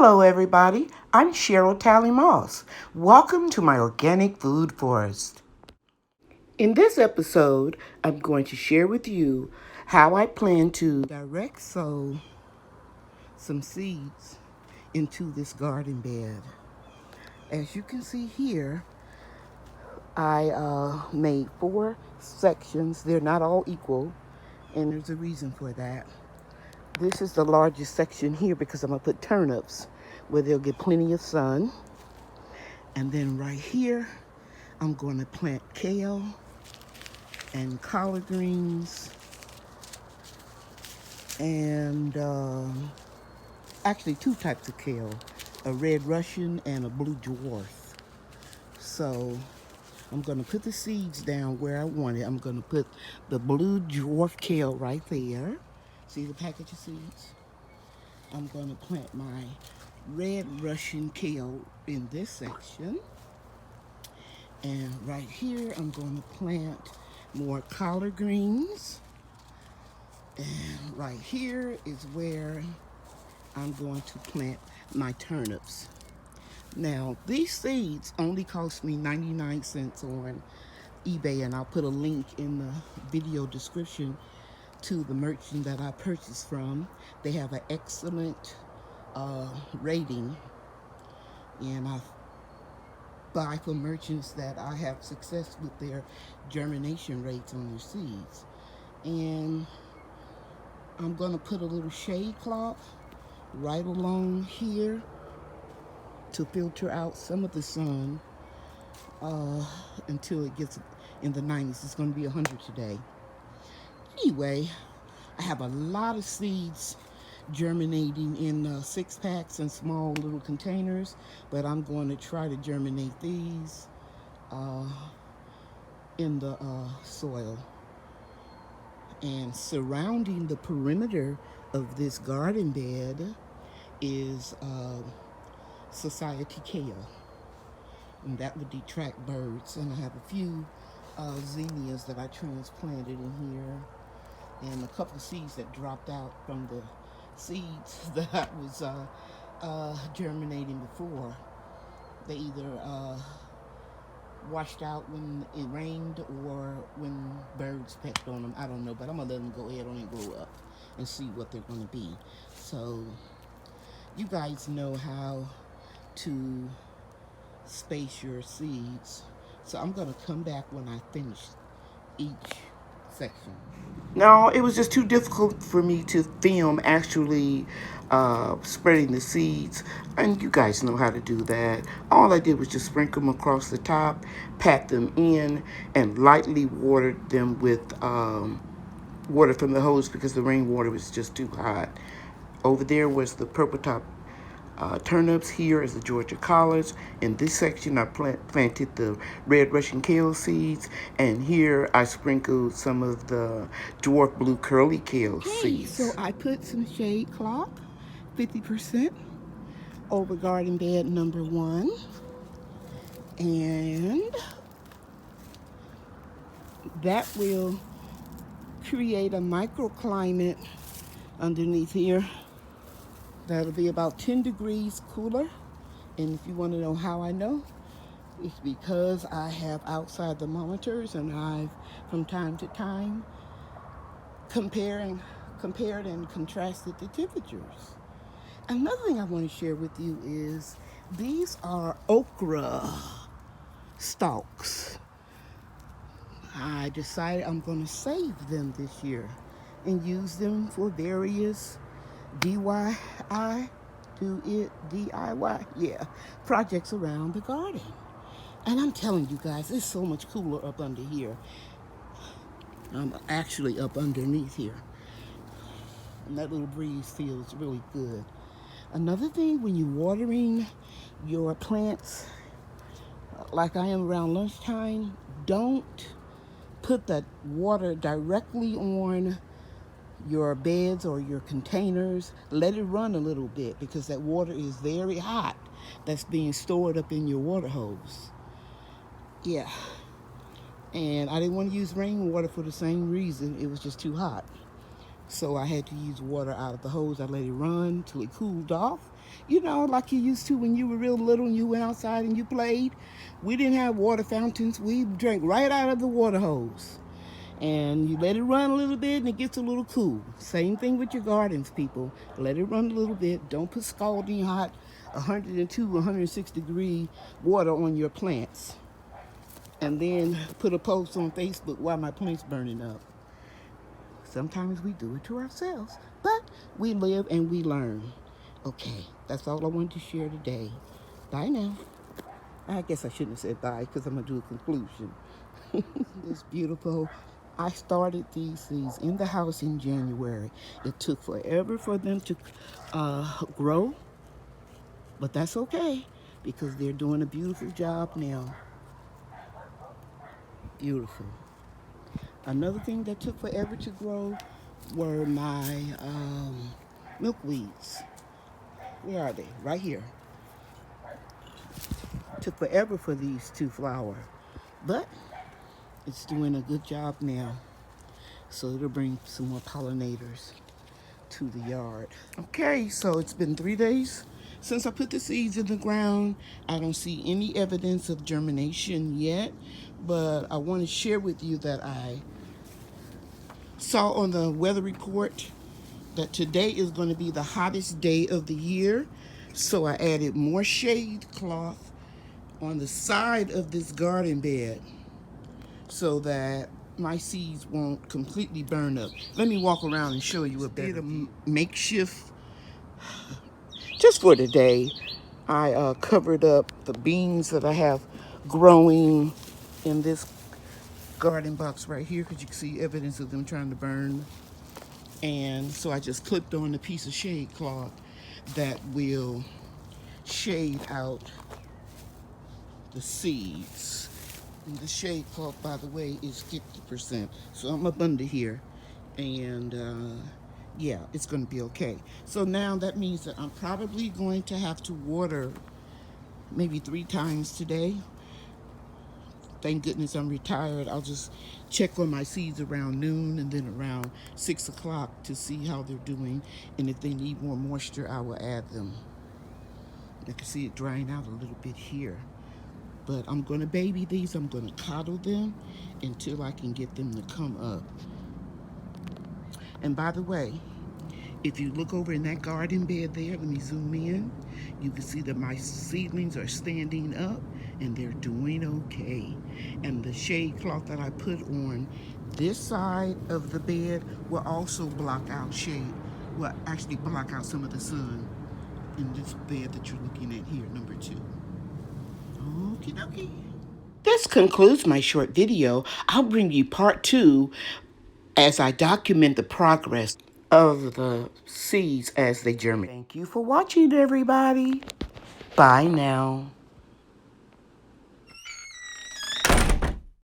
Hello, everybody. I'm Cheryl Talley Moss. Welcome to my organic food forest. In this episode, I'm going to share with you how I plan to direct sow some seeds into this garden bed. As you can see here, I made 4 sections. They're not all equal, and there's a reason for that. This is the largest section here because I'm going to put turnips where they'll get plenty of sun. And then right here, I'm going to plant kale and collard greens and actually 2 types of kale, a red Russian and a blue dwarf. So I'm going to put the seeds down where I want it. I'm going to put the blue dwarf kale right there. See the package of seeds? I'm going to plant my red Russian kale in this section. And right here, I'm going to plant more collard greens. And right here is where I'm going to plant my turnips. Now, these seeds only cost me 99 cents on eBay, and I'll put a link in the video description to the merchant that I purchased from. They have an excellent rating, and I buy from merchants that I have success with their germination rates on their seeds. And I'm going to put a little shade cloth right along here to filter out some of the sun until it gets in the 90s. It's going to be 100 today. Anyway, I have a lot of seeds germinating in 6-packs and small little containers, but I'm going to try to germinate these in the soil. And surrounding the perimeter of this garden bed is society kale, and that would detract birds. And I have a few zinnias that I transplanted in here, and a couple of seeds that dropped out from the seeds that I was germinating before. They either washed out when it rained or when birds pecked on them. I don't know, but I'm gonna let them go ahead on and grow up and see what they're gonna be. So you guys know how to space your seeds. So I'm gonna come back when I finish each section. No, it was just too difficult for me to film actually spreading the seeds, and you guys know how to do that. All I did was just sprinkle them across the top, pat them in, and lightly watered them with water from the hose because the rainwater was just too hot. Over there was the purple top turnips. Here is the Georgia collards. In this section, I planted the red Russian kale seeds, and here I sprinkled some of the dwarf blue curly kale seeds. So I put some shade cloth, 50%, over garden bed number 1, and that will create a microclimate underneath here. That'll be about 10 degrees cooler. And if you want to know how I know, it's because I have outside thermometers, and I've, from time to time, compared and contrasted the temperatures. Another thing I want to share with you is these are okra stalks. I decided I'm going to save them this year and use them for various DIY projects around the garden. And I'm telling you guys, it's so much cooler up under here. I'm actually up underneath here, and that little breeze feels really good. Another thing, when you're watering your plants like I am around lunchtime, don't put that water directly on your beds or your containers. Let it run a little bit because that water is very hot that's being stored up in your water hose. Yeah. And I didn't want to use rainwater for the same reason. It was just too hot. So I had to use water out of the hose. I let it run till it cooled off. You know, like you used to when you were real little and you went outside and you played. We didn't have water fountains. We drank right out of the water hose. And you let it run a little bit and it gets a little cool. Same thing with your gardens, people. Let it run a little bit. Don't put scalding hot 102, 106 degree water on your plants. And then put a post on Facebook, why my plants burning up. Sometimes we do it to ourselves, but we live and we learn. Okay, that's all I wanted to share today. Bye now. I guess I shouldn't have said bye because I'm going to do a conclusion. It's beautiful. I started these seeds in the house in January. It took forever for them to grow, but that's okay because they're doing a beautiful job now. Beautiful. Another thing that took forever to grow were my milkweeds. Where are they? Right here. Took forever for these to flower, but it's doing a good job now. So it'll bring some more pollinators to the yard. Okay, so it's been 3 days since I put the seeds in the ground. I don't see any evidence of germination yet, but I want to share with you that I saw on the weather report that today is going to be the hottest day of the year. So I added more shade cloth on the side of this garden bed so that my seeds won't completely burn up. Let me walk around and show you a better makeshift. Just for today, I covered up the beans that I have growing in this garden box right here because you can see evidence of them trying to burn. And so I just clipped on a piece of shade cloth that will shade out the seeds. And the shade cloth, by the way, is 50%. So I'm up under here. And yeah, it's going to be okay. So now that means that I'm probably going to have to water maybe 3 times today. Thank goodness I'm retired. I'll just check on my seeds around noon and then around 6 o'clock to see how they're doing. And if they need more moisture, I will add them. I can see it drying out a little bit here. But I'm going to baby these. I'm going to coddle them until I can get them to come up. And by the way, if you look over in that garden bed there, let me zoom in, you can see that my seedlings are standing up and they're doing okay. And the shade cloth that I put on this side of the bed will also block out shade, will actually block out some of the sun in this bed that you're looking at here, number 2. Okie dokie. This concludes my short video. I'll bring you part 2 as I document the progress of the seeds as they germinate. Thank you for watching, everybody. Bye now.